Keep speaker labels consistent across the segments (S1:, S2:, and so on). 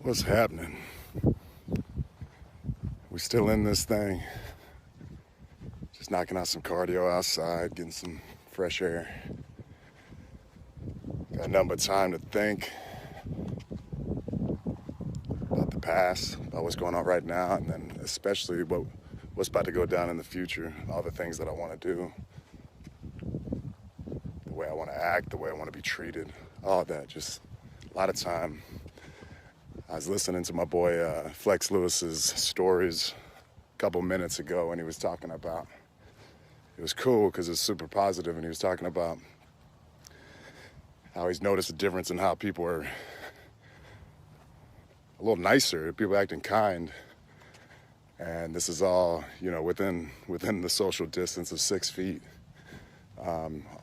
S1: What's happening? We still in this thing. Just knocking out some cardio outside, getting some fresh air. Got nothing but time to think about the past, about what's going on right now, and then especially what's about to go down in the future, all the things that I want to do, the way I want to act, the way I want to be treated, all of that. Just a lot of time. I was listening to my boy Flex Lewis's stories a couple minutes ago, and he was talking about, it was cool because it's super positive, and he was talking about how he's noticed a difference in how people are a little nicer, people acting kind. And this is all, within the social distance of 6 feet,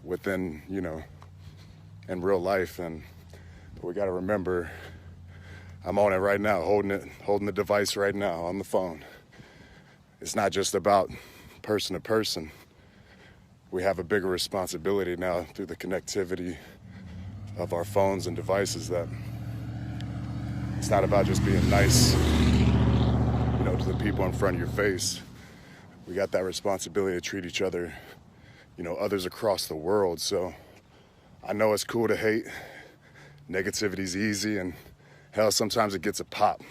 S1: within, in real life. And we got to remember, I'm on it right now, holding the device right now on the phone. It's not just about person to person. We have a bigger responsibility now through the connectivity of our phones and devices, that it's not about just being nice, to the people in front of your face. We got that responsibility to treat each other, others across the world. So I know it's cool to hate. Negativity's easy, and hell, sometimes it gets a pop.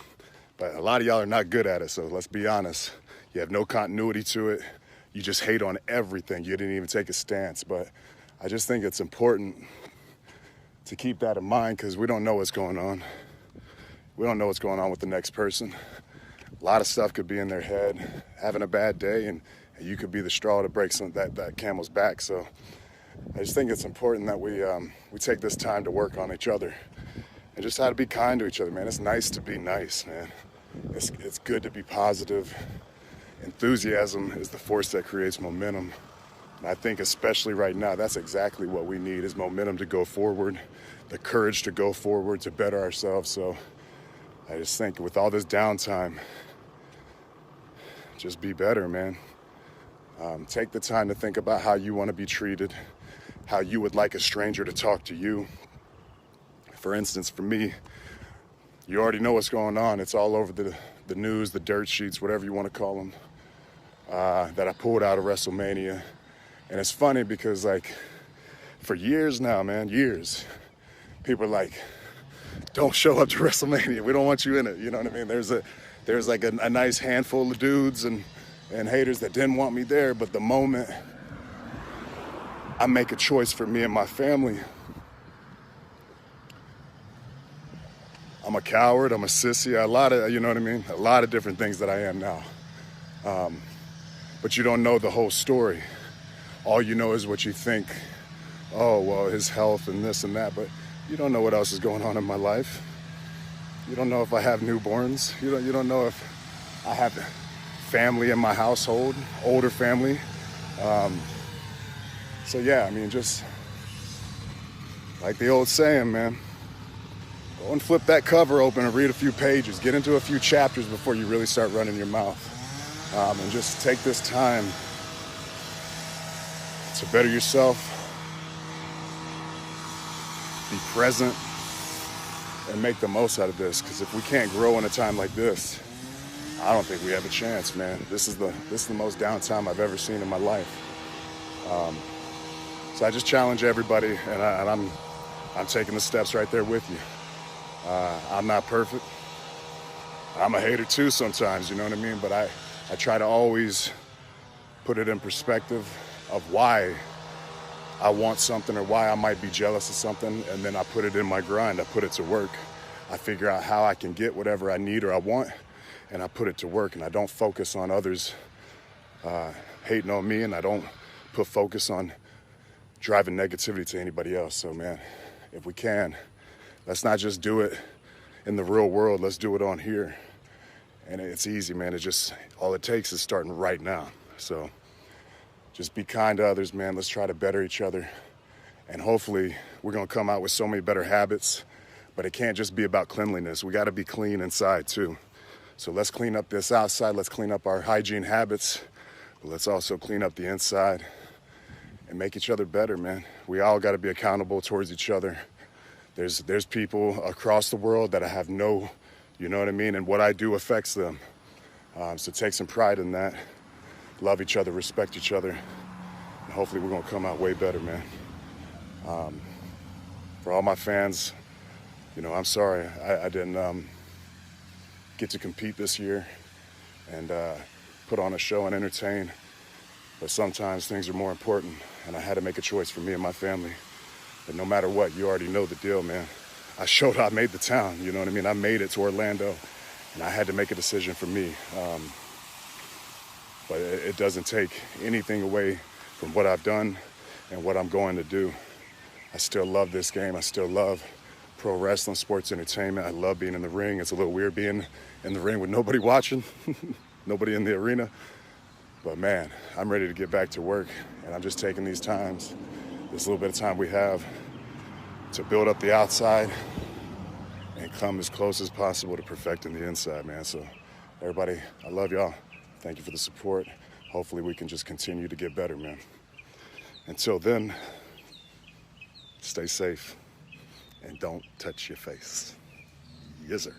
S1: But a lot of y'all are not good at it, so let's be honest. You have no continuity to it. You just hate on everything. You didn't even take a stance. But I just think it's important to keep that in mind, because we don't know what's going on. We don't know what's going on with the next person. A lot of stuff could be in their head, having a bad day, and you could be the straw to break that camel's back. So I just think it's important that we take this time to work on each other and just how to be kind to each other, man. It's nice to be nice, man. It's good to be positive. Enthusiasm is the force that creates momentum. And I think especially right now, that's exactly what we need, is momentum to go forward, the courage to go forward, to better ourselves. So I just think with all this downtime, just be better, man. Take the time to think about how you want to be treated, how you would like a stranger to talk to you. For instance, for me, you already know what's going on. It's all over the news, the dirt sheets, whatever you want to call them, that I pulled out of WrestleMania. And it's funny because, for years now, man, years, people are like, don't show up to WrestleMania. We don't want you in it. You know what I mean? There's a nice handful of dudes and haters that didn't want me there. But the moment I make a choice for me and my family, I'm a coward, I'm a sissy, a lot of different things that I am now. But you don't know the whole story. All you know is what you think. Oh, well, his health and this and that, but you don't know what else is going on in my life. You don't know if I have newborns. You don't know if I have family in my household, older family. So yeah, just like the old saying, man, go and flip that cover open and read a few pages. Get into a few chapters before you really start running your mouth. And just take this time to better yourself, be present, and make the most out of this. Because if we can't grow in a time like this, I don't think we have a chance, man. This is the most downtime I've ever seen in my life. So I just challenge everybody, and I'm taking the steps right there with you. I'm not perfect. I'm a hater too sometimes, you know what I mean? But I try to always put it in perspective of why I want something or why I might be jealous of something, and then I put it in my grind. I put it to work. I figure out how I can get whatever I need or I want, and I put it to work. And I don't focus on others hating on me, and I don't put focus on driving negativity to anybody else. So, man, if we can, let's not just do it in the real world. Let's do it on here. And it's easy, man. All it takes is starting right now. So just be kind to others, man. Let's try to better each other. And hopefully we're going to come out with so many better habits. But it can't just be about cleanliness. We got to be clean inside too. So let's clean up this outside. Let's clean up our hygiene habits. But let's also clean up the inside and make each other better, man. We all got to be accountable towards each other. There's people across the world that I have no You know what I mean? And what I do affects them. So take some pride in that. Love each other, respect each other. And hopefully we're going to come out way better, man. For all my fans, you know, I'm sorry I didn't get to compete this year and put on a show and entertain. But sometimes things are more important, and I had to make a choice for me and my family. But no matter what, you already know the deal, man. I showed I made the town, you know what I mean? I made it to Orlando, and I had to make a decision for me. But it doesn't take anything away from what I've done and what I'm going to do. I still love this game. I still love pro wrestling, sports entertainment. I love being in the ring. It's a little weird being in the ring with nobody watching, nobody in the arena. But man, I'm ready to get back to work, and I'm just taking these times, this little bit of time we have, to build up the outside and come as close as possible to perfecting the inside, man. So everybody, I love y'all. Thank you for the support. Hopefully we can just continue to get better, man. Until then, stay safe and don't touch your face. Yes, sir.